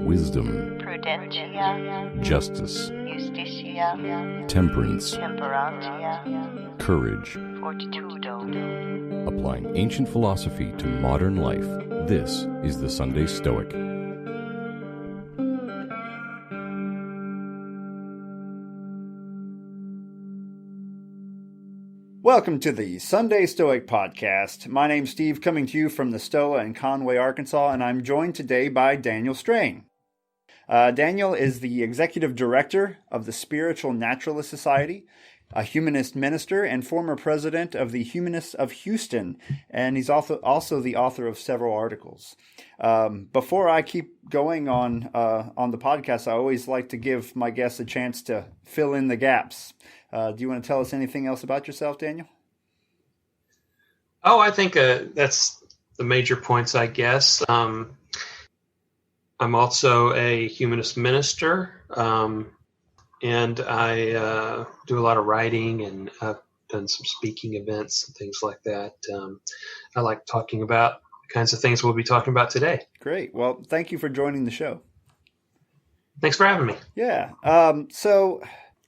wisdom, prudentia, justice, justitia, temperance, temperantia, courage. fortitudo. Applying ancient philosophy to modern life, this is the Sunday Stoic. Welcome to the Sunday Stoic Podcast. My name's Steve, coming to you from the Stoa in Conway, Arkansas, and I'm joined today by Daniel Strain. Daniel is the Executive Director of the Spiritual Naturalist Society, a humanist minister, and former president of the Humanists of Houston, and he's also the author of several articles. Before I keep going on the podcast, I always like to give my guests a chance to fill in the gaps. Do you want to tell us anything else about yourself, Daniel? Oh, I think that's the major points, I guess. I'm also a humanist minister, and I do a lot of writing, and I've done some speaking events and things like that. I like talking about the kinds of things we'll be talking about today. Great. Well, thank you for joining the show. Thanks for having me. Yeah. So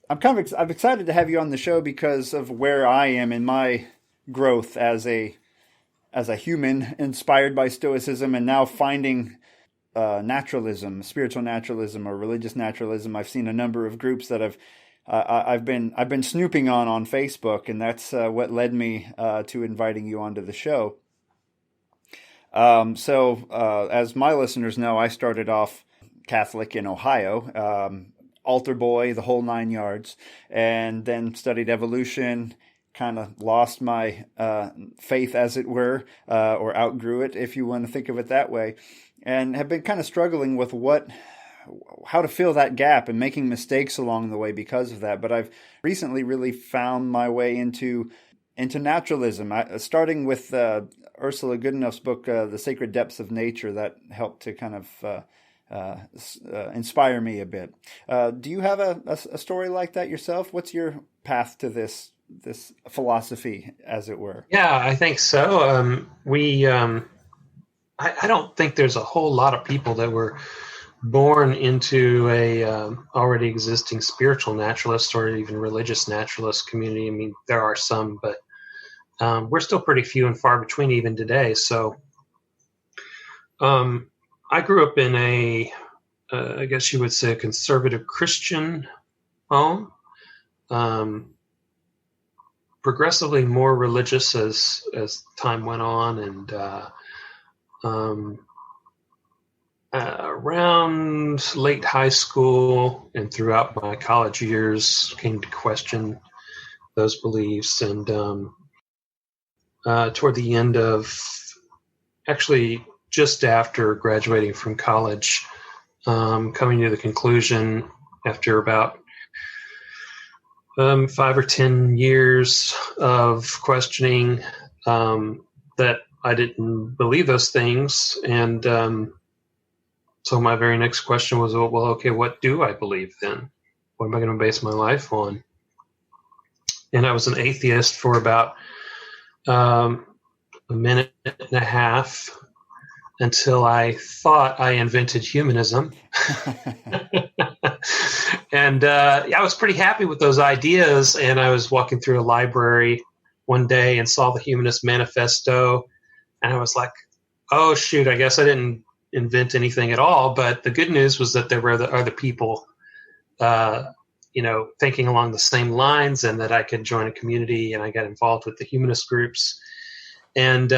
I'm excited to have you on the show because of where I am in my growth as a human inspired by Stoicism, and now finding naturalism, spiritual naturalism, or religious naturalism. I've seen a number of groups that I've been snooping on Facebook, and that's what led me to inviting you onto the show. So as my listeners know, I started off Catholic in Ohio. Altar boy, the whole 9 yards, and then studied evolution, kind of lost my faith, as it were, or outgrew it, if you want to think of it that way, and have been kind of struggling with how to fill that gap and making mistakes along the way because of that. But I've recently really found my way into naturalism, starting with Ursula Goodenough's book, The Sacred Depths of Nature, that helped to kind of inspire me a bit. Do you have a story like that yourself? What's your path to this philosophy, as it were? Yeah, I think so. I don't think there's a whole lot of people that were born into a already existing spiritual naturalist or even religious naturalist community. I mean, there are some, but we're still pretty few and far between even today. So I grew up in I guess you would say, a conservative Christian home, progressively more religious as time went on, and around late high school and throughout my college years, came to question those beliefs, and toward the end of, actually just after graduating from college, coming to the conclusion after about 5 or 10 years of questioning that I didn't believe those things. And so my very next question was, well, okay, what do I believe then? What am I going to base my life on? And I was an atheist for about a minute and a half, until I thought I invented humanism. And I was pretty happy with those ideas. And I was walking through a library one day and saw the Humanist Manifesto. And I was like, oh, shoot, I guess I didn't invent anything at all. But the good news was that there were other people, thinking along the same lines, and that I could join a community. And I got involved with the humanist groups. And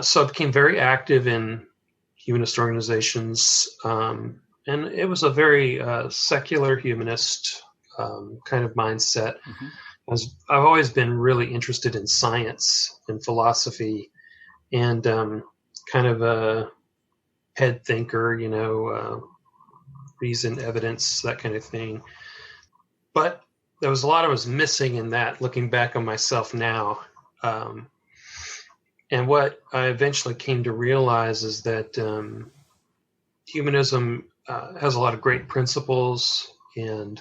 so I became very active in humanist organizations, and it was a very secular humanist kind of mindset. Mm-hmm. I've always been really interested in science and philosophy, and kind of a head thinker, reason, evidence, that kind of thing. But there was a lot I was missing in that, looking back on myself now. And what I eventually came to realize is that humanism has a lot of great principles, and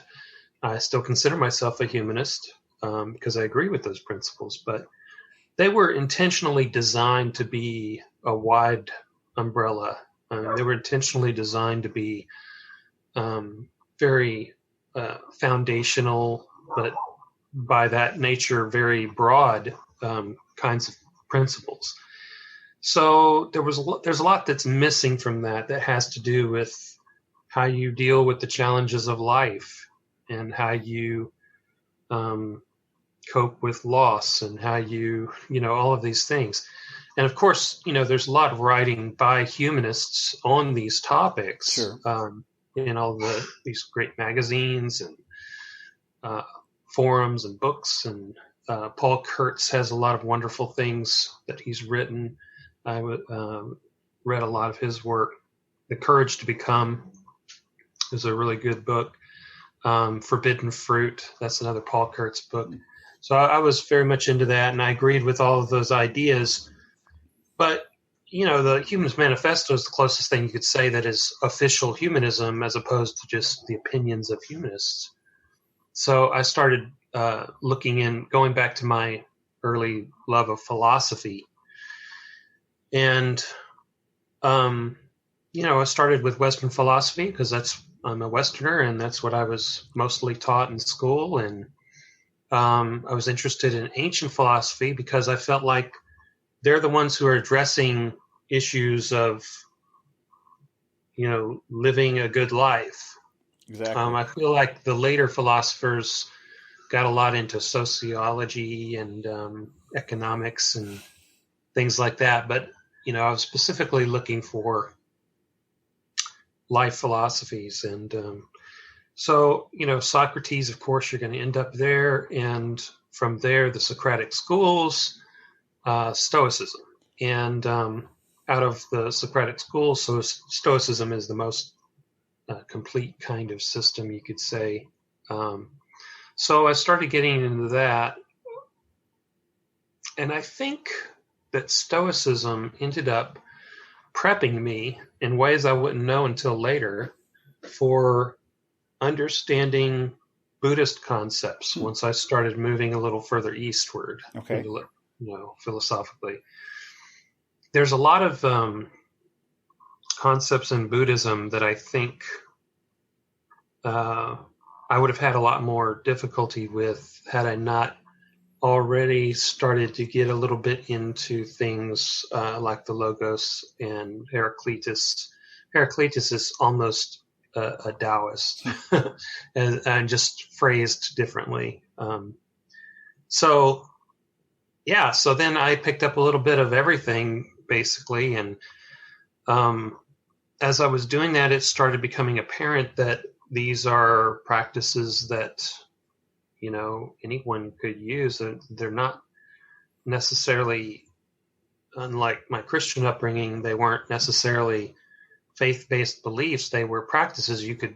I still consider myself a humanist because I agree with those principles, but they were intentionally designed to be a wide umbrella They were intentionally designed to be very foundational, but by that nature, very broad kinds of principles. So there's a lot that's missing from that has to do with how you deal with the challenges of life and how you cope with loss and how you all of these things. And of course, there's a lot of writing by humanists on these topics. Sure. In all these great magazines and forums and books. And Paul Kurtz has a lot of wonderful things that he's written. I read a lot of his work. The Courage to Become is a really good book. Forbidden Fruit, that's another Paul Kurtz book. So I was very much into that, and I agreed with all of those ideas. But, the Humanist Manifesto is the closest thing you could say that is official humanism as opposed to just the opinions of humanists. So I started going back to my early love of philosophy. And, I started with Western philosophy because I'm a Westerner, and that's what I was mostly taught in school. And I was interested in ancient philosophy because I felt like they're the ones who are addressing issues of, living a good life. Exactly. I feel like the later philosophers got a lot into sociology and economics and things like that. But, I was specifically looking for life philosophies. And so, Socrates, of course, you're going to end up there. And from there, the Socratic schools, Stoicism. And out of the Socratic schools, so Stoicism is the most complete kind of system, you could say. So I started getting into that. And I think that Stoicism ended up prepping me in ways I wouldn't know until later for understanding Buddhist concepts once I started moving a little further eastward, Okay. Philosophically. There's a lot of concepts in Buddhism that I think I would have had a lot more difficulty with had I not already started to get a little bit into things like the Logos and Heraclitus. Heraclitus is almost a Taoist and just phrased differently. So then I picked up a little bit of everything, basically. And as I was doing that, it started becoming apparent that these are practices that anyone could use. They're not necessarily, unlike my Christian upbringing, they weren't necessarily faith-based beliefs. They were practices you could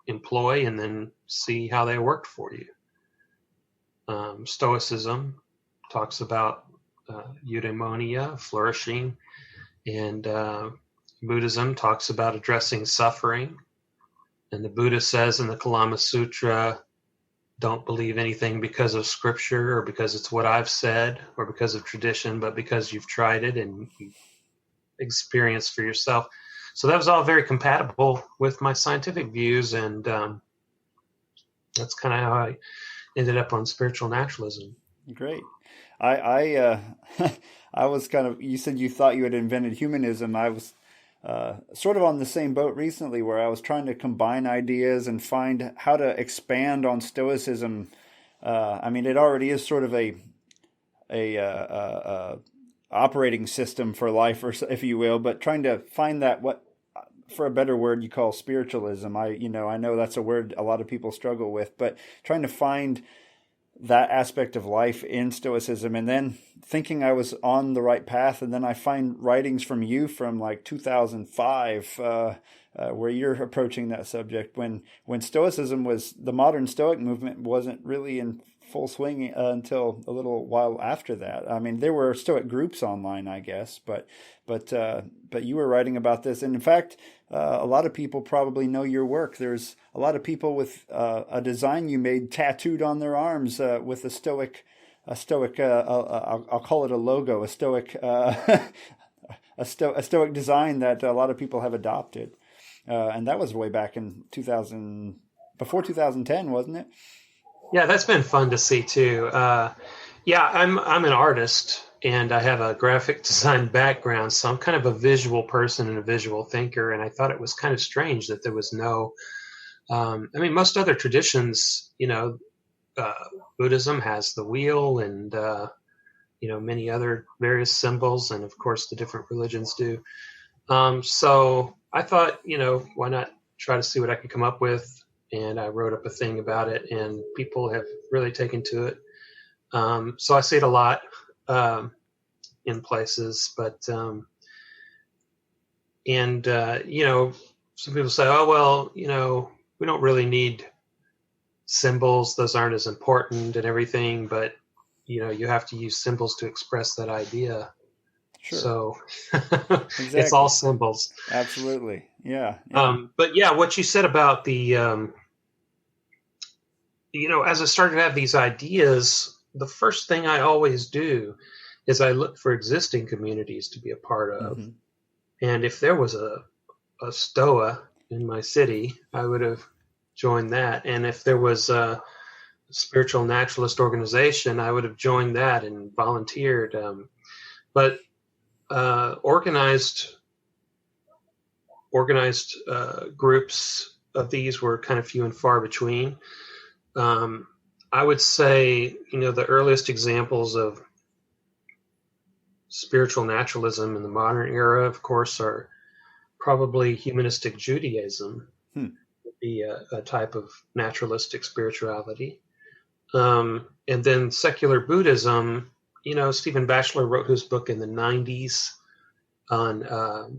employ and then see how they worked for you. Stoicism talks about eudaimonia, flourishing, and Buddhism talks about addressing suffering. And the Buddha says in the Kalama Sutra, don't believe anything because of scripture or because it's what I've said or because of tradition, but because you've tried it and you experienced for yourself. So that was all very compatible with my scientific views, and that's kind of how I ended up on spiritual naturalism. Great. I was kind of, you said you thought you had invented humanism. I was sort of on the same boat recently where I was trying to combine ideas and find how to expand on Stoicism. It already is sort of a operating system for life, or if you will, but trying to find that, what, for a better word, you call spiritualism. I know that's a word a lot of people struggle with, but trying to find that aspect of life in Stoicism, and then thinking I was on the right path, and then I find writings from you from like 2005 where you're approaching that subject when Stoicism was, the modern Stoic movement wasn't really in full swing until a little while after that. I mean, there were Stoic groups online, I guess, but you were writing about this, and in fact, a lot of people probably know your work. There's a lot of people with a design you made tattooed on their arms with a Stoic. I'll call it a logo, a Stoic a Stoic design that a lot of people have adopted. And that was way back in 2000, before 2010, wasn't it? Yeah, that's been fun to see too. Yeah, I'm an artist and I have a graphic design background, so I'm kind of a visual person and a visual thinker. And I thought it was kind of strange that there was no. I mean, most other traditions, Buddhism has the wheel, and many other various symbols, and of course the different religions do. So I thought, why not try to see what I could come up with? And I wrote up a thing about it, and people have really taken to it. So I see it a lot in places, but some people say, oh, well, we don't really need symbols. Those aren't as important and everything, but, you have to use symbols to express that idea. Sure. So Exactly. It's all symbols. Absolutely. Yeah. But yeah, what you said about the, as I started to have these ideas, the first thing I always do is I look for existing communities to be a part of. Mm-hmm. And if there was a Stoa in my city, I would have joined that. And if there was a spiritual naturalist organization, I would have joined that and volunteered. But organized groups of these were kind of few and far between. I would say, the earliest examples of spiritual naturalism in the modern era, of course, are probably humanistic Judaism, would be a type of naturalistic spirituality. And then secular Buddhism, Stephen Batchelor wrote his book in the 90s on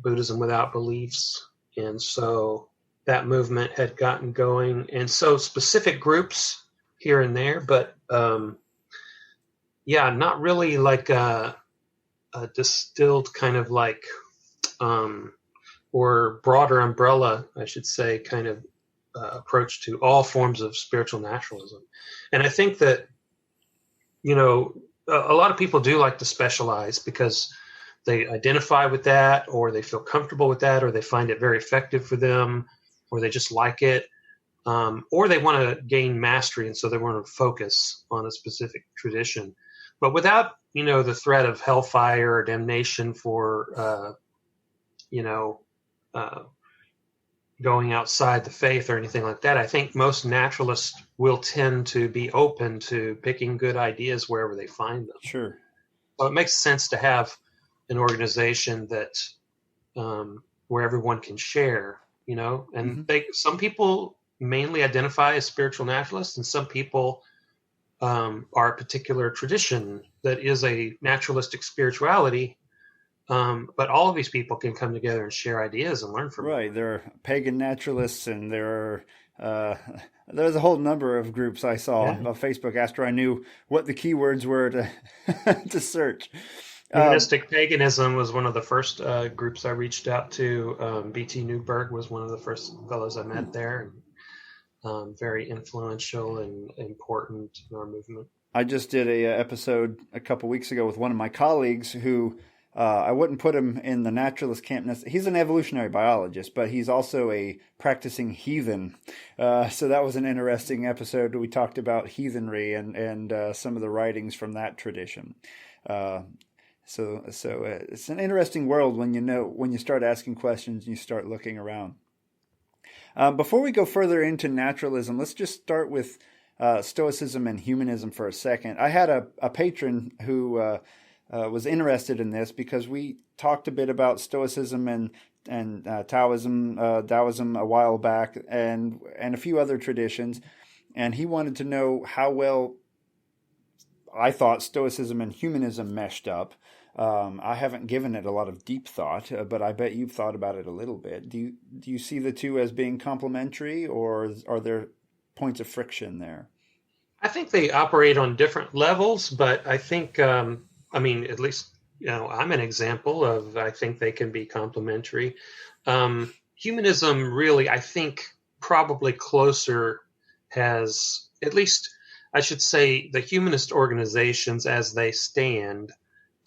Buddhism without beliefs. And so that movement had gotten going. And so specific groups here and there, but not really like a distilled kind of like, or broader umbrella, I should say, kind of approach to all forms of spiritual naturalism. And I think that, a lot of people do like to specialize because they identify with that, or they feel comfortable with that, or they find it very effective for them, or they just like it, or they want to gain mastery, and so they want to focus on a specific tradition. But without, the threat of hellfire or damnation for, going outside the faith or anything like that, I think most naturalists will tend to be open to picking good ideas wherever they find them. Sure. So it makes sense to have an organization that where everyone can share, and mm-hmm. Some people mainly identify as spiritual naturalists, and some people are a particular tradition that is a naturalistic spirituality. But all of these people can come together and share ideas and learn from them. Right. There are pagan naturalists, and there's a whole number of groups I saw on Facebook after I knew what the keywords were to to search. Humanistic paganism was one of the first groups I reached out to. B.T. Newberg was one of the first fellows I met there. Very influential and important in our movement. I just did a episode a couple weeks ago with one of my colleagues who I wouldn't put him in the naturalist camp. He's an evolutionary biologist, but he's also a practicing heathen. So that was an interesting episode. We talked about heathenry and some of the writings from that tradition. So it's an interesting world when you start asking questions and you start looking around. Before we go further into naturalism, let's just start with Stoicism and Humanism for a second. I had a patron who was interested in this because we talked a bit about Stoicism and Taoism a while back, and a few other traditions, and he wanted to know how well I thought Stoicism and Humanism meshed up. I haven't given it a lot of deep thought, but I bet you've thought about it a little bit. Do you see the two as being complementary, or are there points of friction there? I think they operate on different levels, but I think, at least, I'm an example of, I think they can be complementary. Humanism really, I think, probably closer has, at least I should say, the humanist organizations as they stand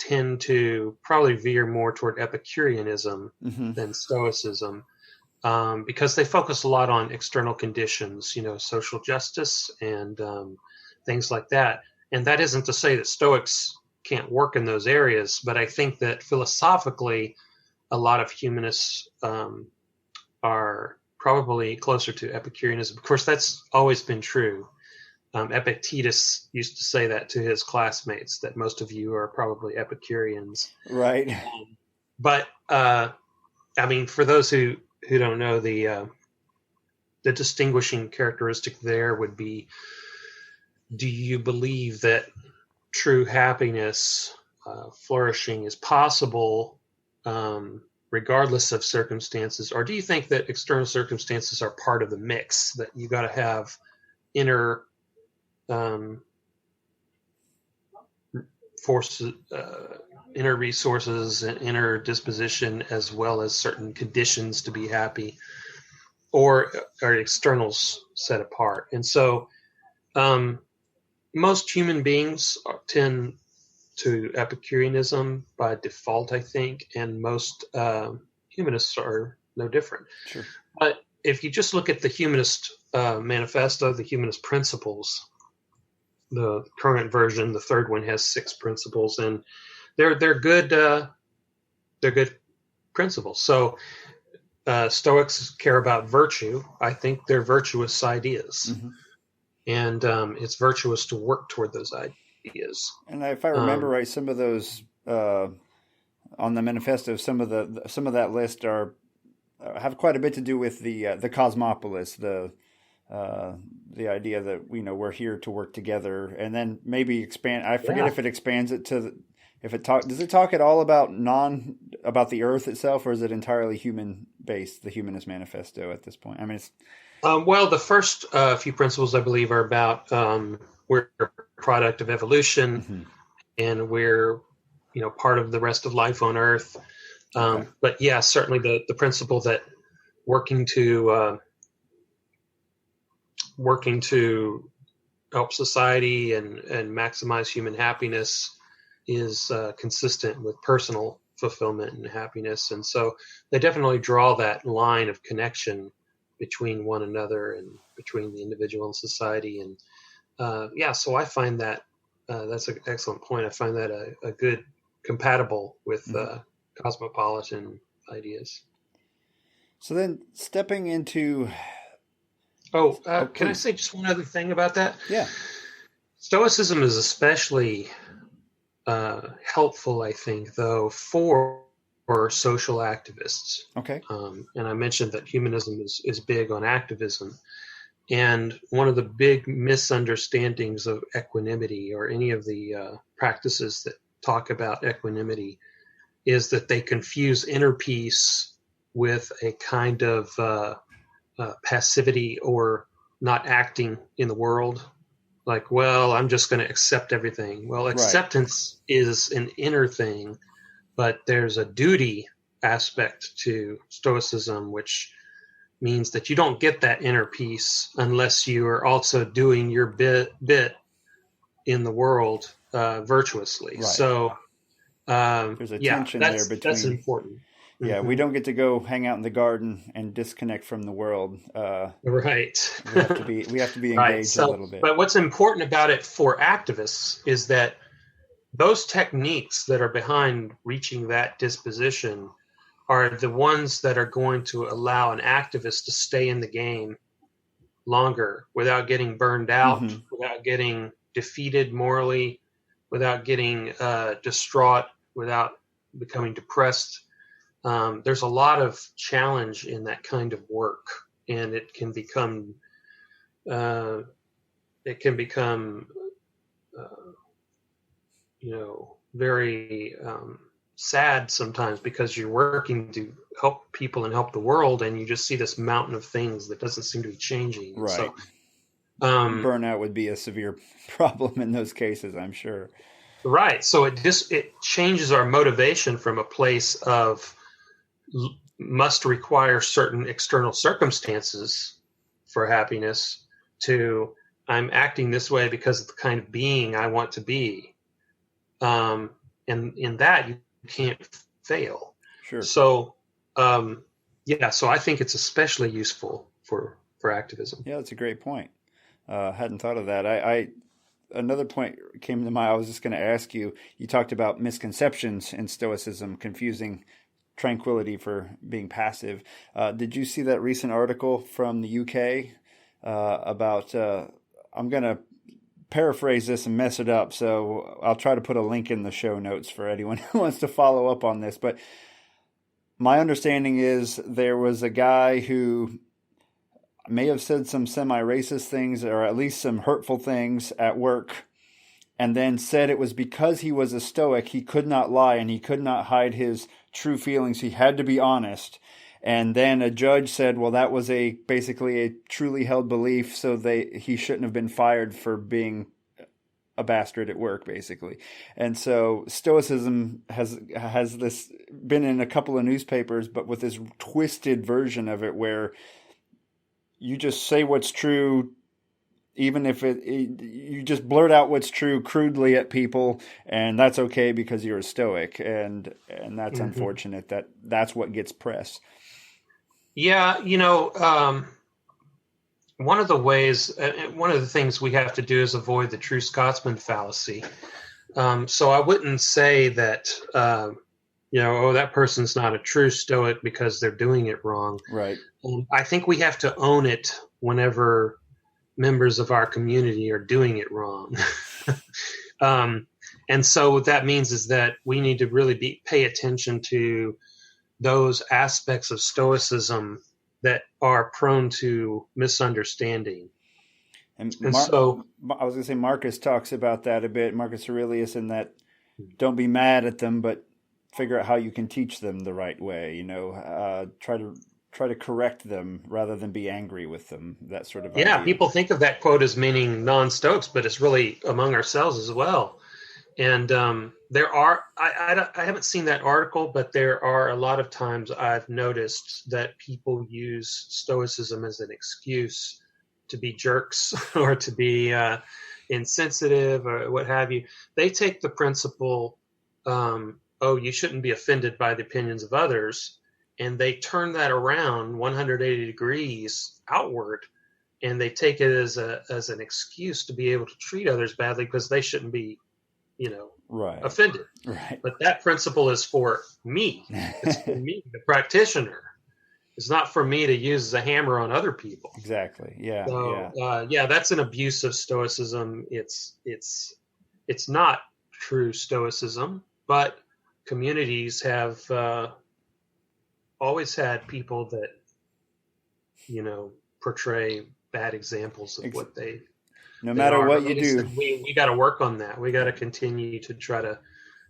tend to probably veer more toward Epicureanism Mm-hmm. than Stoicism, because they focus a lot on external conditions, social justice and things like that. And that isn't to say that Stoics can't work in those areas, but I think that philosophically, a lot of humanists are probably closer to Epicureanism. Of course, that's always been true. Epictetus used to say that to his classmates, that most of you are probably Epicureans. Right. But for those who don't know, the distinguishing characteristic there would be: do you believe that true happiness, flourishing, is possible regardless of circumstances, or do you think that external circumstances are part of the mix? That you got to have inner forces, inner resources, and inner disposition, as well as certain conditions to be happy, or are externals set apart? And so most human beings tend to Epicureanism by default, I think, and most humanists are no different. Sure. But if you just look at the Humanist Manifesto, the Humanist Principles, the current version, the third one, has 6 principles, and they're good. They're good principles. So Stoics care about virtue. I think they're virtuous ideas, Mm-hmm. and it's virtuous to work toward those ideas. And if I remember right, some of those on the manifesto, some of that list are have quite a bit to do with the cosmopolis, the idea that we're here to work together, and then maybe expand. I forget if it expands it to does it talk at all about the Earth itself, or is it entirely human based? The Humanist Manifesto at this point. I mean, it's well, the first few principles, I believe, are about we're a product of evolution, mm-hmm. and we're part of the rest of life on Earth. Okay. But yeah, certainly the principle that working to help society and maximize human happiness is consistent with personal fulfillment and happiness. And so they definitely draw that line of connection between one another and between the individual and society. And so I find that that's an excellent point. I find that a good compatible with mm-hmm. cosmopolitan ideas. So then stepping into... Can I say just one other thing about that? Yeah. Stoicism is especially helpful, I think, though, for social activists. Okay. And I mentioned that humanism is big on activism. And one of the big misunderstandings of equanimity, or any of the practices that talk about equanimity, is that they confuse inner peace with a kind of passivity or not acting in the world. Like, well, I'm just going to accept everything. Well, acceptance is an inner thing, but there's a duty aspect to Stoicism, which means that you don't get that inner peace unless you are also doing your bit in the world virtuously. Right. So there's a tension there between. That's important. Yeah, mm-hmm. We don't get to go hang out in the garden and disconnect from the world. Right. We have to be engaged a little bit. But what's important about it for activists is that those techniques that are behind reaching that disposition are the ones that are going to allow an activist to stay in the game longer without getting burned out, mm-hmm. without getting defeated morally, without getting distraught, without becoming depressed. There's a lot of challenge in that kind of work, and it can become very sad sometimes, because you're working to help people and help the world, and you just see this mountain of things that doesn't seem to be changing. Right. So, burnout would be a severe problem in those cases, I'm sure. Right. So it changes our motivation from a place of must require certain external circumstances for happiness to I'm acting this way because of the kind of being I want to be. and in that you can't fail. Sure. So, so I think it's especially useful for activism. Yeah, that's a great point. Hadn't thought of that. I another point came to mind. I was just going to ask you. You talked about misconceptions in Stoicism, confusing tranquility for being passive. Did you see that recent article from the UK about? I'm going to paraphrase this and mess it up, so I'll try to put a link in the show notes for anyone who wants to follow up on this. But my understanding is there was a guy who may have said some semi-racist things or at least some hurtful things at work, and then said it was because he was a Stoic, he could not lie and he could not hide his true feelings. He had to be honest. And then a judge said, well, that was basically a truly held belief, so he shouldn't have been fired for being a bastard at work, basically. And so Stoicism has this been in a couple of newspapers, but with this twisted version of it where you just say what's true, even if you just blurt out what's true crudely at people, and that's okay because you're a Stoic, and that's unfortunate that's what gets press. Yeah, one of the things we have to do is avoid the true Scotsman fallacy. So I wouldn't say that, that person's not a true Stoic because they're doing it wrong. Right. I think we have to own it whenever members of our community are doing it wrong. And so what that means is that we need to really pay attention to those aspects of Stoicism that are prone to misunderstanding. And so I was going to say Marcus talks about that a bit, Marcus Aurelius, in that don't be mad at them, but figure out how you can teach them the right way, try to correct them rather than be angry with them, that sort of idea. People think of that quote as meaning non-Stoics, but it's really among ourselves as well. And there are, I haven't seen that article, but there are a lot of times I've noticed that people use Stoicism as an excuse to be jerks or to be insensitive or what have you. They take the principle, you shouldn't be offended by the opinions of others, and they turn that around 180 degrees outward, and they take it as an excuse to be able to treat others badly because they shouldn't be right. offended. Right. But that principle is for me. It's for me, the practitioner. It's not for me to use as a hammer on other people. Exactly. Yeah. So, that's an abuse of Stoicism. It's not true Stoicism, but communities have always had people that, portray bad examples of what they. No matter what you do, we got to work on that. We got to continue to try to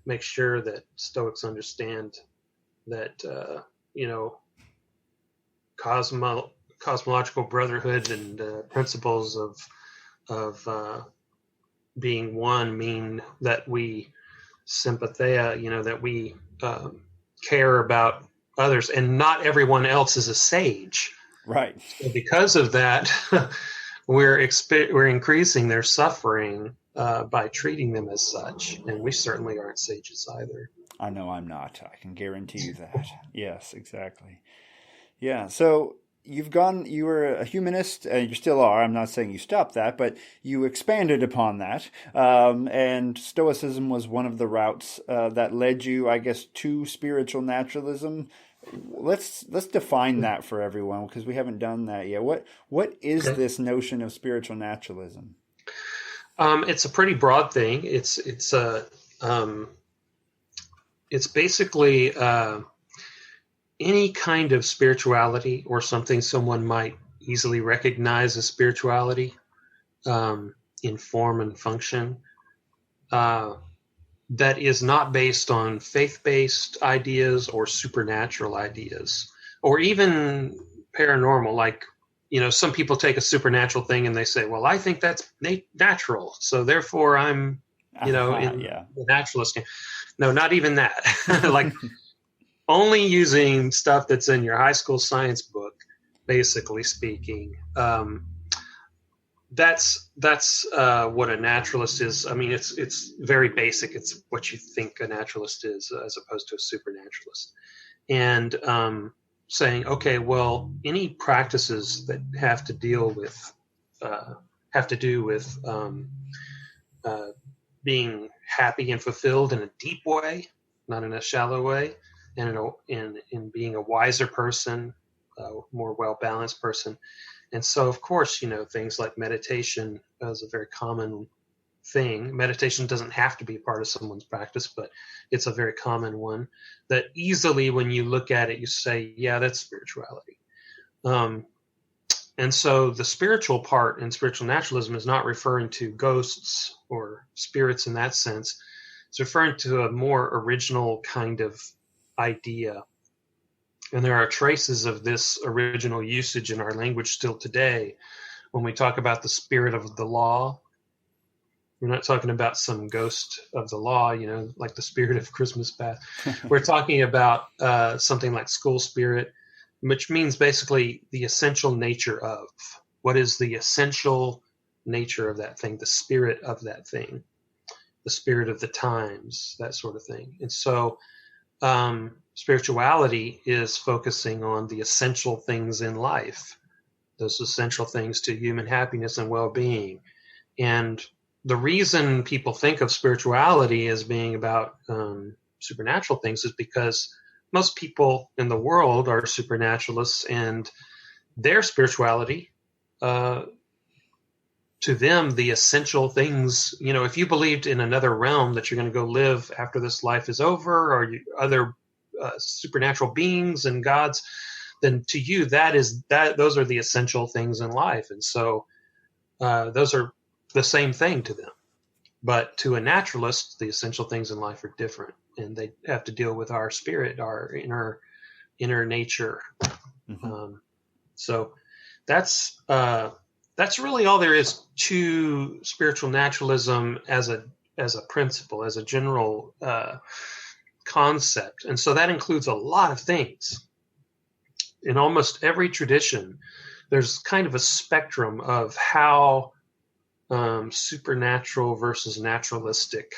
make sure that Stoics understand that cosmological brotherhood and principles of being one mean that we sympatheia, that we care about others, and not everyone else is a sage. Right. So because of that. We're increasing their suffering by treating them as such, and we certainly aren't sages either. I know I'm not. I can guarantee you that. Yes, exactly. Yeah. So you were a humanist, and you still are. I'm not saying you stopped that, but you expanded upon that. And Stoicism was one of the routes that led you, I guess, to spiritual naturalism. Let's define that for everyone, because we haven't done that yet. What is this notion of spiritual naturalism? It's a pretty broad thing. It's basically any kind of spirituality or something someone might easily recognize as spirituality in form and function. That is not based on faith-based ideas or supernatural ideas, or even paranormal. Like, some people take a supernatural thing and they say, well, I think that's natural, so therefore I'm, in the naturalist camp. No, not even that. Like, only using stuff that's in your high school science book, basically speaking. that's what a naturalist is. I mean, it's very basic. It's what you think a naturalist is, as opposed to a supernaturalist. And saying, okay, well, any practices that have to do with being happy and fulfilled in a deep way, not in a shallow way, and in being a wiser person, a more well balanced person. And so, of course, things like meditation is a very common thing. Meditation doesn't have to be part of someone's practice, but it's a very common one that easily, when you look at it, you say, yeah, that's spirituality. And so the spiritual part in spiritual naturalism is not referring to ghosts or spirits in that sense. It's referring to a more original kind of idea. And there are traces of this original usage in our language still today. When we talk about the spirit of the law, we're not talking about some ghost of the law, like the spirit of Christmas past. We're talking about something like school spirit, which means basically the essential nature of. What is the essential nature of that thing, the spirit of that thing, the spirit of the times, that sort of thing. And so spirituality is focusing on the essential things in life, those essential things to human happiness and well-being. And the reason people think of spirituality as being about supernatural things is because most people in the world are supernaturalists, and their spirituality, to them, the essential things, if you believed in another realm that you're going to go live after this life is over, or other supernatural beings and gods, then to you, those are the essential things in life. And so those are the same thing to them. But to a naturalist, the essential things in life are different, and they have to deal with our spirit, our inner nature. Mm-hmm. So that's really all there is to spiritual naturalism as a principle, as a general concept. And so that includes a lot of things. In almost every tradition, there's kind of a spectrum of how supernatural versus naturalistic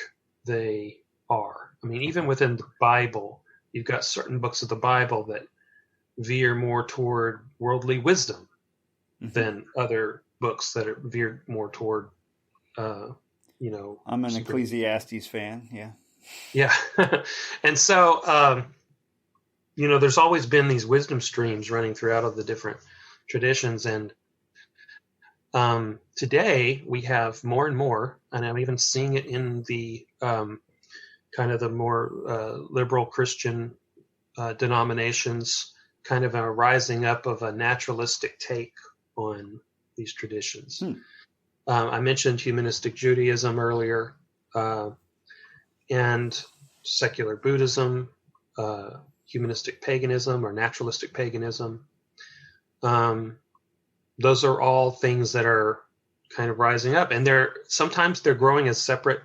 they are. I mean, even within the Bible, you've got certain books of the Bible that veer more toward worldly wisdom than other books that are veered more toward, I'm an Ecclesiastes fan, yeah. Yeah. And so, there's always been these wisdom streams running throughout of the different traditions. And today we have more and more, and I'm even seeing it in the kind of the more liberal Christian denominations, kind of a rising up of a naturalistic take on these traditions. I mentioned humanistic Judaism earlier, and secular Buddhism, humanistic paganism or naturalistic paganism. Those are all things that are kind of rising up, and sometimes they're growing as separate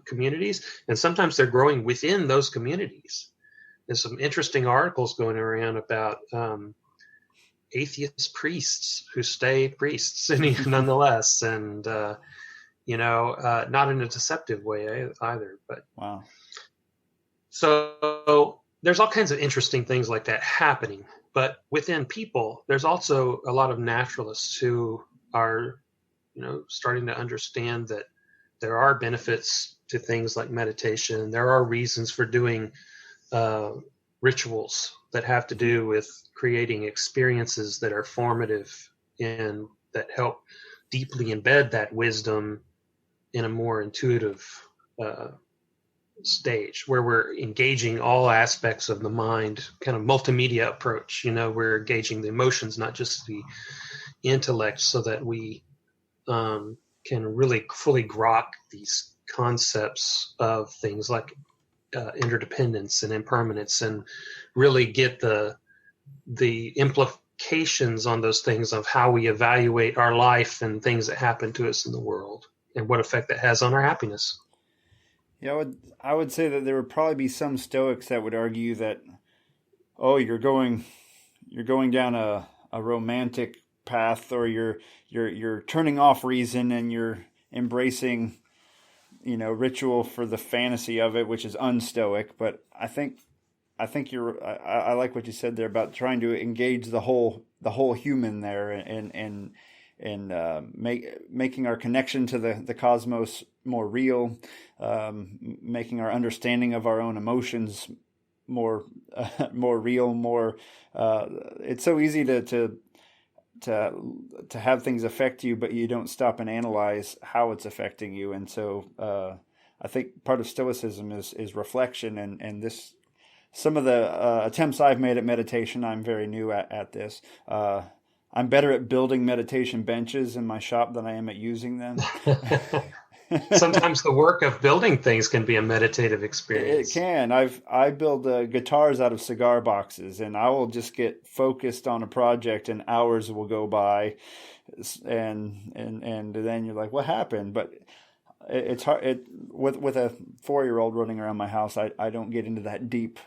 communities, and sometimes they're growing within those communities. There's some interesting articles going around about atheist priests who stay priests nonetheless, and not in a deceptive way either. But wow. So there's all kinds of interesting things like that happening. But within people, there's also a lot of naturalists who are, starting to understand that there are benefits to things like meditation. There are reasons for doing rituals that have to do with creating experiences that are formative and that help deeply embed that wisdom in a more intuitive stage, where we're engaging all aspects of the mind, kind of multimedia approach. We're engaging the emotions, not just the intellect, so that we can really fully grok these concepts of things like interdependence and impermanence, and really get the implications on those things of how we evaluate our life and things that happen to us in the world, and what effect that has on our happiness. Yeah, I would say that there would probably be some Stoics that would argue that, you're going down a romantic path, or you're turning off reason and you're embracing, ritual for the fantasy of it, which is unstoic. But I think I like what you said there about trying to engage the whole human there, and making our connection to the cosmos more real, making our understanding of our own emotions more real, more. It's so easy to have things affect you, but you don't stop and analyze how it's affecting you. And so I think part of Stoicism is reflection, and this. Some of the attempts I've made at meditation, I'm very new at this. I'm better at building meditation benches in my shop than I am at using them. Sometimes the work of building things can be a meditative experience. It can. I build guitars out of cigar boxes, and I will just get focused on a project, and hours will go by, and then you're like, what happened? But it's hard. With a 4-year-old running around my house, I don't get into that deep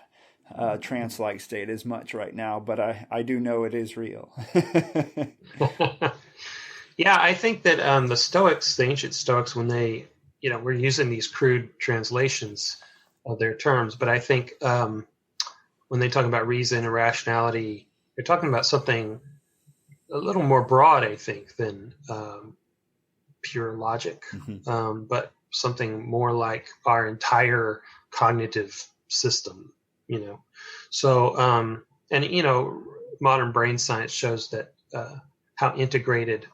trance-like state as much right now, but I do know it is real. Yeah, I think that the Stoics, the ancient Stoics, when they, we're using these crude translations of their terms, but I think when they talk about reason and rationality, they're talking about something a little more broad, I think, than pure logic, but something more like our entire cognitive system, So, modern brain science shows that how integrated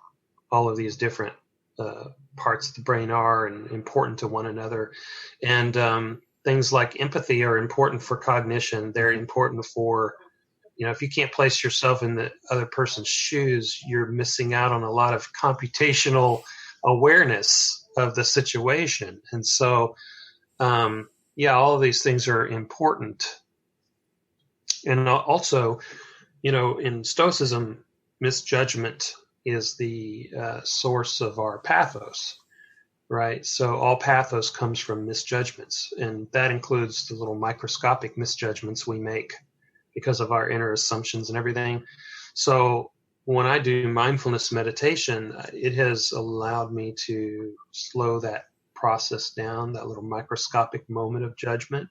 all of these different parts of the brain are and important to one another. And things like empathy are important for cognition. They're important for, if you can't place yourself in the other person's shoes, you're missing out on a lot of computational awareness of the situation. And so, all of these things are important. And also, in Stoicism, misjudgment is the source of our pathos, right? So all pathos comes from misjudgments, and that includes the little microscopic misjudgments we make because of our inner assumptions and everything. So when I do mindfulness meditation, it has allowed me to slow that process down, that little microscopic moment of judgment,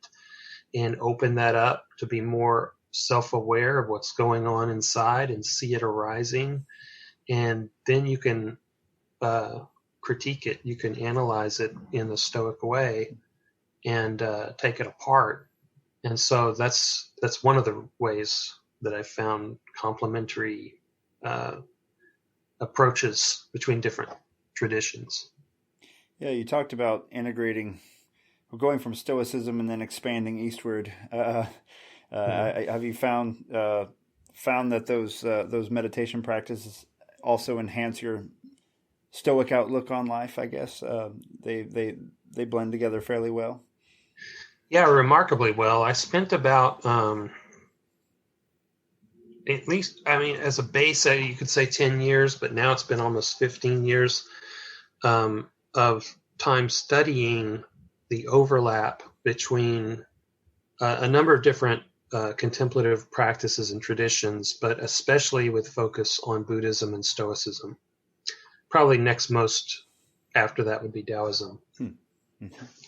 and open that up to be more self-aware of what's going on inside and see it arising. And then you can critique it, you can analyze it in the Stoic way and take it apart. And so that's one of the ways that I found complementary approaches between different traditions. Yeah, you talked about going from Stoicism and then expanding eastward. Have you found that those meditation practices also enhance your Stoic outlook on life? I guess they blend together fairly well. Yeah, remarkably well. I spent about at least, as a base, you could say 10 years, but now it's been almost 15 years of time studying the overlap between a number of different contemplative practices and traditions, but especially with focus on Buddhism and Stoicism. Probably next most after that would be Taoism.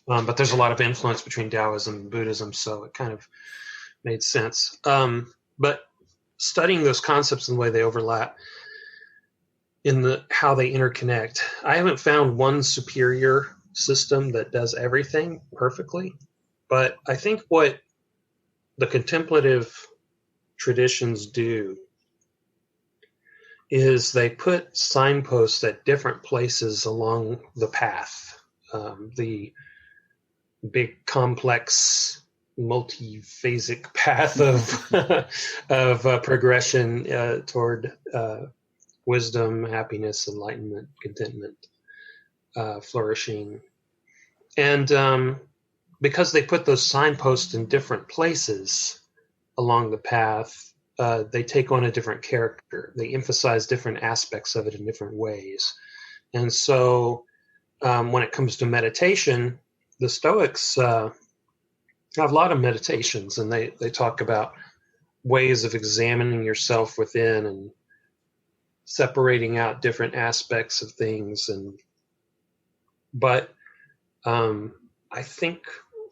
But there's a lot of influence between Taoism and Buddhism, so it kind of made sense. But studying those concepts and the way they overlap in how they interconnect, I haven't found one superior system that does everything perfectly, but I think what the contemplative traditions do is they put signposts at different places along the path, the big complex multi-phasic path of progression toward wisdom, happiness, enlightenment, contentment, flourishing. And because they put those signposts in different places along the path, they take on a different character. They emphasize different aspects of it in different ways. And so when it comes to meditation, the Stoics have a lot of meditations, and they talk about ways of examining yourself within separating out different aspects of things. But I think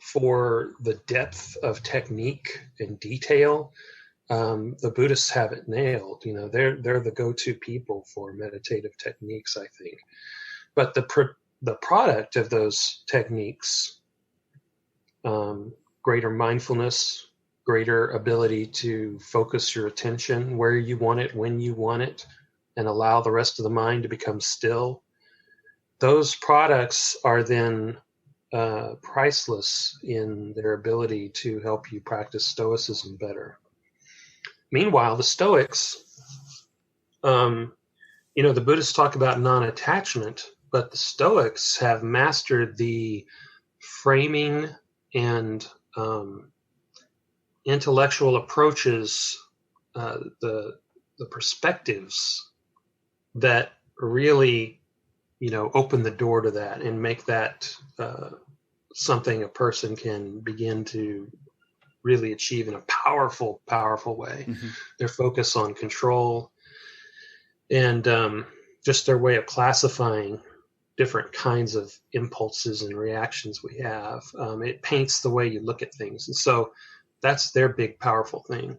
for the depth of technique and detail, the Buddhists have it nailed. They're the go-to people for meditative techniques, I think. But the product of those techniques, greater mindfulness, greater ability to focus your attention where you want it, when you want it, and allow the rest of the mind to become still. Those products are then priceless in their ability to help you practice Stoicism better. Meanwhile, the Stoics, the Buddhists talk about non-attachment, but the Stoics have mastered the framing and intellectual approaches, the perspectives that really, open the door to that and make that something a person can begin to really achieve in a powerful, powerful way. Mm-hmm. Their focus on control and just their way of classifying different kinds of impulses and reactions we have. It paints the way you look at things. And so that's their big, powerful thing.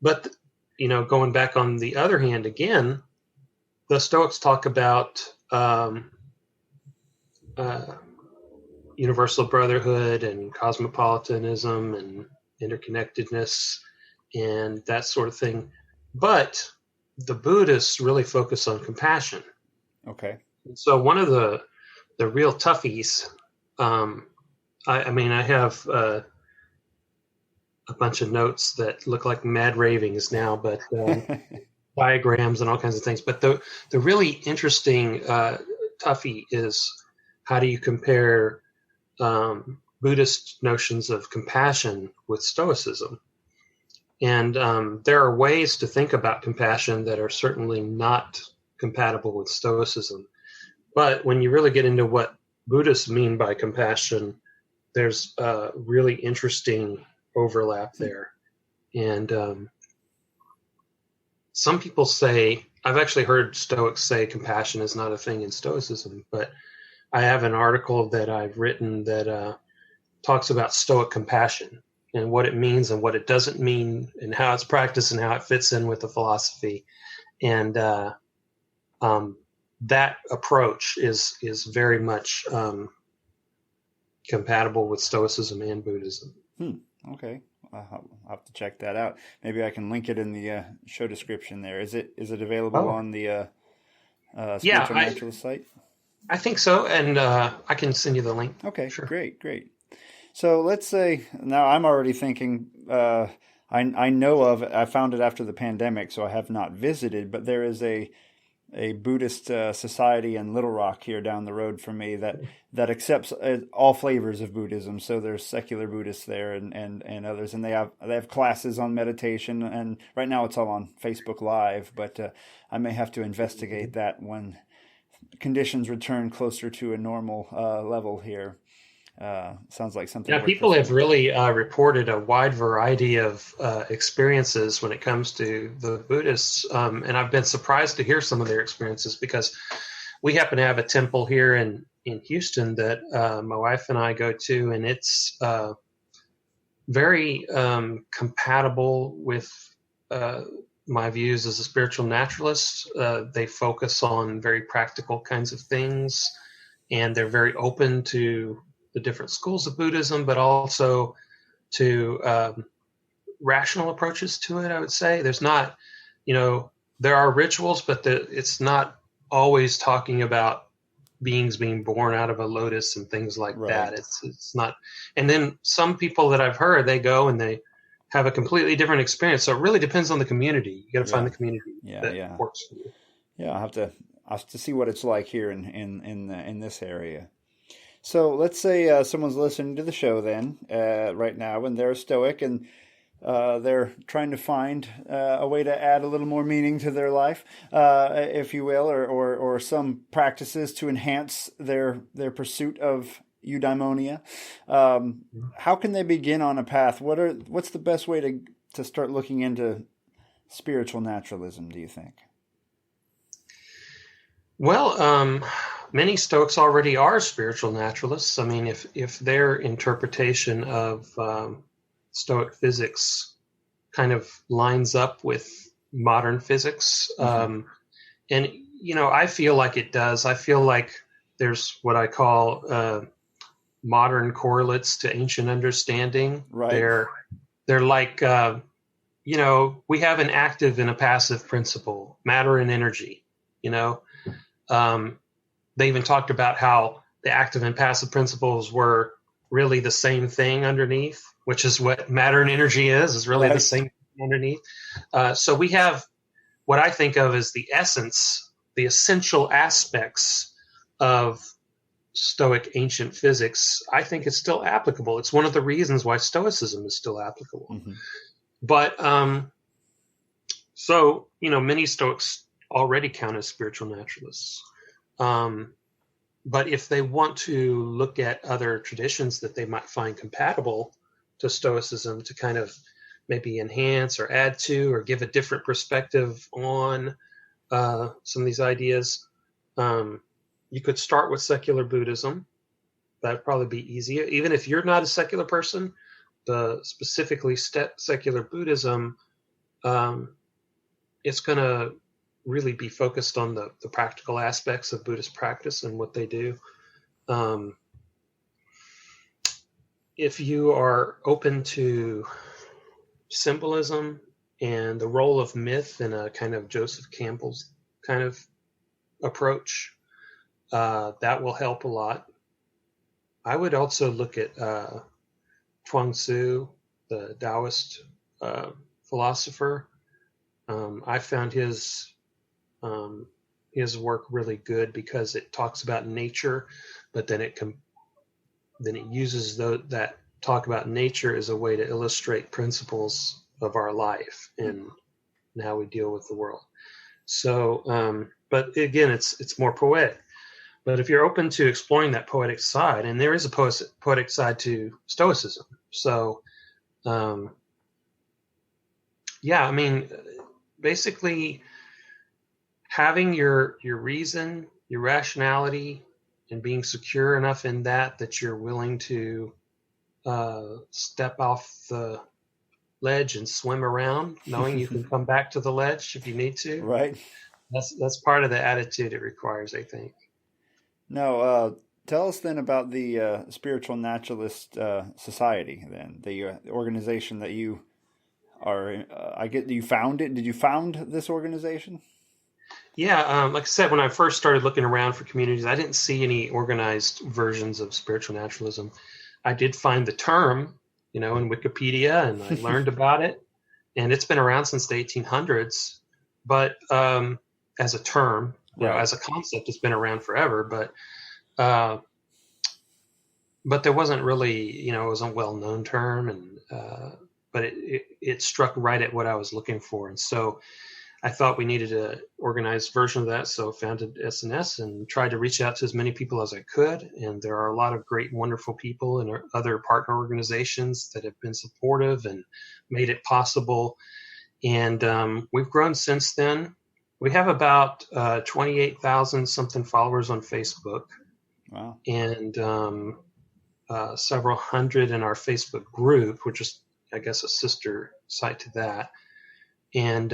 But, going back on the other hand, again, the Stoics talk about universal brotherhood and cosmopolitanism and interconnectedness and that sort of thing. But the Buddhists really focus on compassion. Okay. So one of the real toughies, I have a bunch of notes that look like mad ravings now, but diagrams and all kinds of things. But the really interesting toughie is, how do you compare Buddhist notions of compassion with Stoicism? And there are ways to think about compassion that are certainly not compatible with Stoicism. But when you really get into what Buddhists mean by compassion, there's a really interesting overlap there. And some people say, I've actually heard Stoics say compassion is not a thing in Stoicism, but I have an article that I've written that talks about Stoic compassion and what it means and what it doesn't mean and how it's practiced and how it fits in with the philosophy. And that approach is very much compatible with Stoicism and Buddhism. Okay. I'll have to check that out. Maybe I can link it in the show description there. Is it available on the Spiritual Naturalist site? I think so, and I can send you the link. Okay, sure. Great. So let's say, now I'm already thinking, I know of, I found it after the pandemic, so I have not visited, but there is a Buddhist society in Little Rock here down the road from me that accepts all flavors of Buddhism. So there's secular Buddhists there and others, and they have classes on meditation. And right now it's all on Facebook Live, but I may have to investigate that when conditions return closer to a normal level here. Sounds like something. Yeah, people have really reported a wide variety of experiences when it comes to the Buddhists, and I've been surprised to hear some of their experiences, because we happen to have a temple here in Houston that my wife and I go to, and it's very compatible with my views as a spiritual naturalist. They focus on very practical kinds of things, and they're very open to the different schools of Buddhism, but also to rational approaches to it, I would say. There's not, there are rituals, but it's not always talking about beings being born out of a lotus and things like that. It's not. And then some people that I've heard, they go and they have a completely different experience. So it really depends on the community. You got to find the community that works for you. Yeah, I'll have to see what it's like here in this area. So let's say someone's listening to the show then right now, and they're a Stoic, and they're trying to find a way to add a little more meaning to their life, if you will, or some practices to enhance their pursuit of eudaimonia. How can they begin on a path? What's the best way to start looking into spiritual naturalism, do you think? Well, many Stoics already are spiritual naturalists. I mean, if their interpretation of Stoic physics kind of lines up with modern physics, and I feel like it does. I feel like there's what I call modern correlates to ancient understanding. Right. They're like we have an active and a passive principle, matter and energy. They even talked about how the active and passive principles were really the same thing underneath, which is what matter and energy is really Right. the same thing underneath. So we have what I think of as the essence, the essential aspects of Stoic ancient physics. I think it's still applicable. It's one of the reasons why Stoicism is still applicable. But so, many Stoics already count as spiritual naturalists. But if they want to look at other traditions that they might find compatible to Stoicism to kind of maybe enhance or add to or give a different perspective on some of these ideas, you could start with secular Buddhism. That'd probably be easier. Even if you're not a secular person, the specifically secular Buddhism, it's going to really be focused on the practical aspects of Buddhist practice and what they do. If you are open to symbolism and the role of myth in a kind of Joseph Campbell's kind of approach, that will help a lot. I would also look at Chuang Tzu, the Taoist philosopher. I found his work really good because it talks about nature, but then it uses that talk about nature as a way to illustrate principles of our life and how we deal with the world. So, but again, it's more poetic. But if you're open to exploring that poetic side, and there is a poetic side to Stoicism, so I mean, basically having your reason, your rationality, and being secure enough in that you're willing to step off the ledge and swim around, knowing you can come back to the ledge if you need to. Right. That's part of the attitude it requires, I think. Now, tell us then about the Spiritual Naturalist Society. Then the organization that you are. I get you found it. Did you found this organization? Yeah, like I said, when I first started looking around for communities, I didn't see any organized versions of spiritual naturalism. I did find the term, in Wikipedia, and I learned about it. And it's been around since the 1800s. But as a term, as a concept, it's been around forever. But there wasn't really, it was a well-known term, and but it struck right at what I was looking for. And so I thought we needed an organized version of that, so founded SNS and tried to reach out to as many people as I could. And there are a lot of great, wonderful people and other partner organizations that have been supportive and made it possible. And we've grown since then. We have about 28,000 something followers on Facebook. Wow. And several hundred in our Facebook group, which is, I guess, a sister site to that. And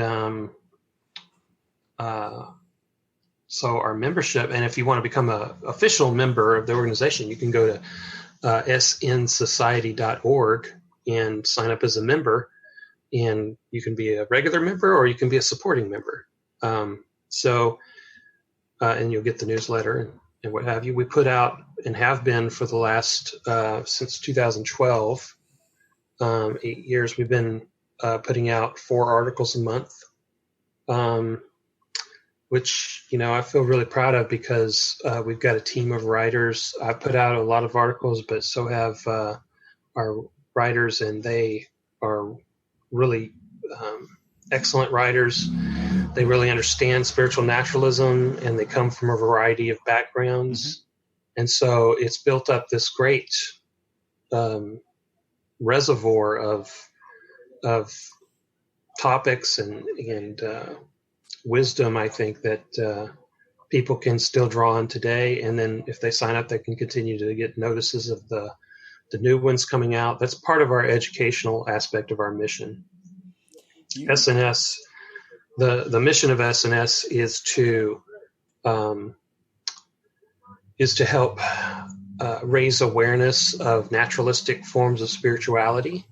so our membership, and if you want to become an official member of the organization, you can go to snsociety.org and sign up as a member. And you can be a regular member or you can be a supporting member. And you'll get the newsletter and what have you. We put out and have been for the last, since 2012, 8 years, we've been putting out 4 articles a month, which, I feel really proud of because we've got a team of writers. I put out a lot of articles, but so have our writers, and they are really excellent writers. They really understand spiritual naturalism, and they come from a variety of backgrounds. Mm-hmm. And so it's built up this great reservoir of topics and wisdom, I think, that people can still draw on today. And then if they sign up, they can continue to get notices of the new ones coming out. That's part of our educational aspect of our mission. SNS, the mission of SNS is to help raise awareness of naturalistic forms of spirituality,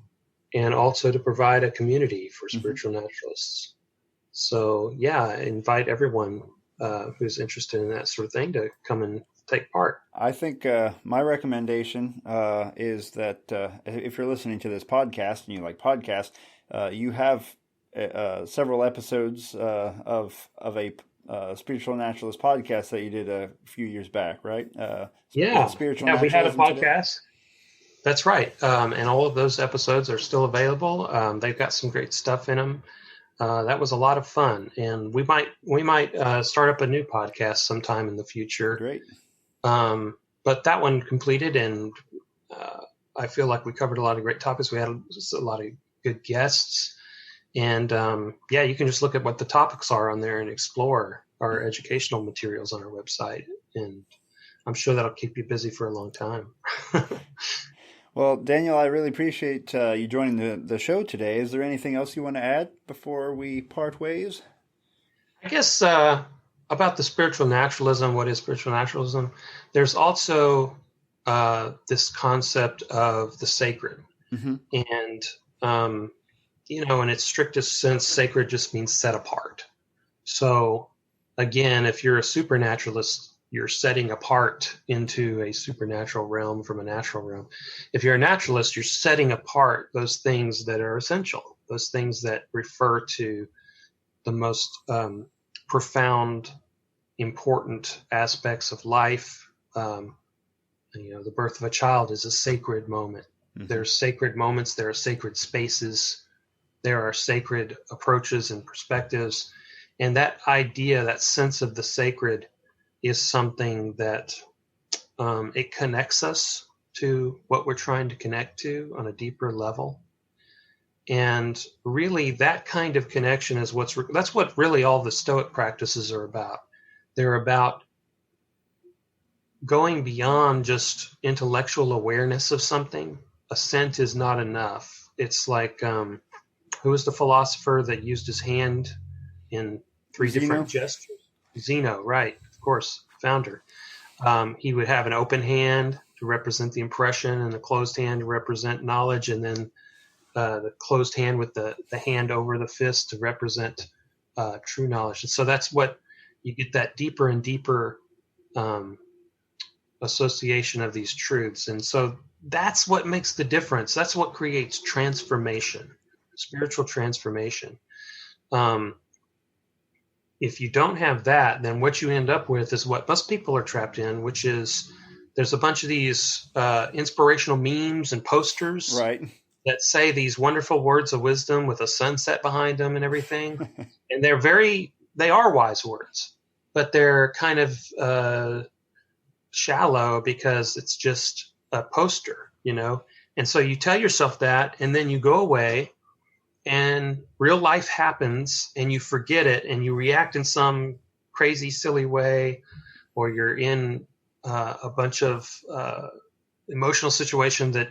and also to provide a community for spiritual naturalists. So, yeah, I invite everyone who's interested in that sort of thing to come and take part. I think my recommendation is that if you're listening to this podcast and you like podcasts, you have several episodes of a spiritual naturalist podcast that you did a few years back, right? Spiritual we had a podcast. Today. That's right. And all of those episodes are still available. They've got some great stuff in them. That was a lot of fun, and we might start up a new podcast sometime in the future. Great. But that one completed, and I feel like we covered a lot of great topics. We had a lot of good guests, and you can just look at what the topics are on there and explore our educational materials on our website, and I'm sure that'll keep you busy for a long time. Well, Daniel, I really appreciate you joining the show today. Is there anything else you want to add before we part ways? I guess about the spiritual naturalism, what is spiritual naturalism? There's also this concept of the sacred. And, in its strictest sense, sacred just means set apart. So, again, if you're a supernaturalist, you're setting apart into a supernatural realm from a natural realm. If you're a naturalist, you're setting apart those things that are essential, those things that refer to the most profound, important aspects of life. The birth of a child is a sacred moment. There's sacred moments, there are sacred spaces, there are sacred approaches and perspectives. And that idea, that sense of the sacred, is something that it connects us to what we're trying to connect to on a deeper level. And really that kind of connection is that's what really all the Stoic practices are about. They're about going beyond just intellectual awareness of something. Assent is not enough. It's like, who was the philosopher that used his hand in three different gestures? Zeno, right. Course, founder. He would have an open hand to represent the impression and the closed hand to represent knowledge, and then the closed hand with the hand over the fist to represent true knowledge. And so that's what you get, that deeper and deeper association of these truths. And so that's what makes the difference. That's what creates transformation, spiritual transformation. If you don't have that, then what you end up with is what most people are trapped in, which is there's a bunch of these inspirational memes and posters that say these wonderful words of wisdom with a sunset behind them and everything. And they are wise words, but they're kind of shallow because it's just a poster, And so you tell yourself that, and then you go away, and real life happens, and you forget it, and you react in some crazy, silly way, or you're in a bunch of emotional situation that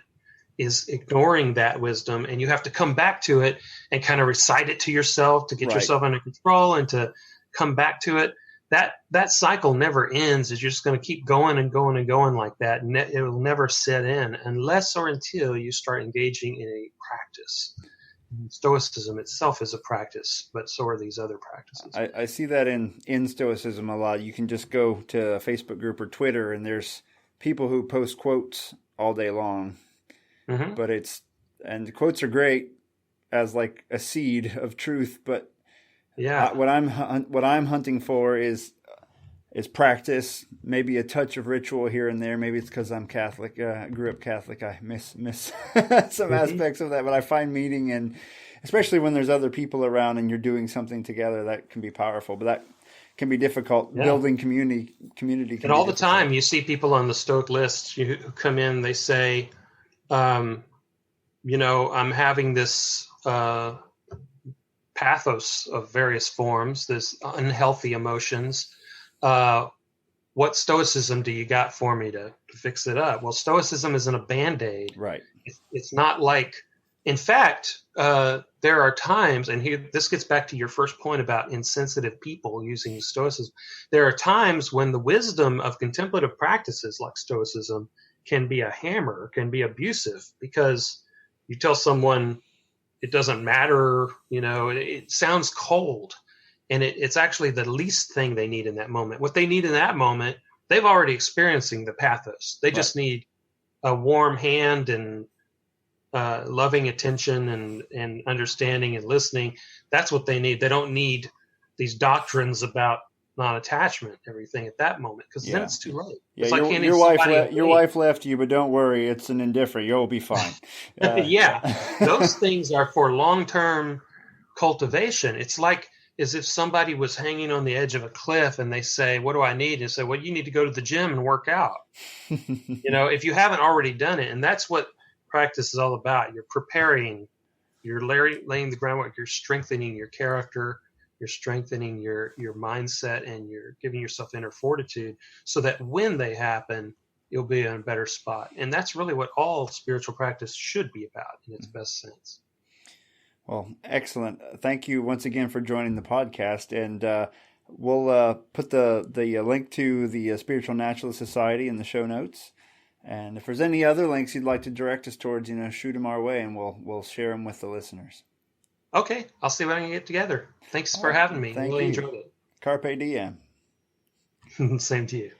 is ignoring that wisdom, and you have to come back to it and kind of recite it to yourself to get yourself under control and to come back to it. That cycle never ends. It's just going to keep going and going and going like that. And it will never set in unless or until you start engaging in a practice. Stoicism itself is a practice, but so are these other practices. I see that in Stoicism a lot. You can just go to a Facebook group or Twitter, and there's people who post quotes all day long. But the quotes are great as like a seed of truth. But what I'm hunting for is practice, maybe a touch of ritual here and there. Maybe it's because I'm Catholic. I grew up Catholic. I miss some aspects of that, but I find meaning, and especially when there's other people around and you're doing something together, that can be powerful. But that can be difficult. Building community. And all the time, you see people on the Stoic list who come in. They say, I'm having this pathos of various forms, this unhealthy emotions. what Stoicism do you got for me to fix it up? Well, Stoicism isn't a Band-Aid. Right. It's not like, in fact, there are times, and here this gets back to your first point about insensitive people using Stoicism. There are times when the wisdom of contemplative practices like Stoicism can be a hammer, can be abusive, because you tell someone it doesn't matter, it sounds cold. And it's actually the least thing they need in that moment. What they need in that moment, they've already experiencing the pathos. They just need a warm hand and loving attention and understanding and listening. That's what they need. They don't need these doctrines about non-attachment, everything at that moment, because then it's too late. Yeah, it's like your wife left you, but don't worry, it's an indifferent. You'll be fine. Yeah, those things are for long-term cultivation. It's like as if somebody was hanging on the edge of a cliff and they say, "What do I need?" And say, "Well, you need to go to the gym and work out." If you haven't already done it, and that's what practice is all about. You're preparing, you're laying the groundwork, you're strengthening your character, you're strengthening your mindset, and you're giving yourself inner fortitude so that when they happen, you'll be in a better spot. And that's really what all spiritual practice should be about in its best sense. Well, excellent. Thank you once again for joining the podcast. And we'll put the link to the Spiritual Naturalist Society in the show notes. And if there's any other links you'd like to direct us towards, shoot them our way, and we'll share them with the listeners. Okay, I'll see what I can get together. Thanks for having me. I really enjoyed it. Carpe diem. Same to you.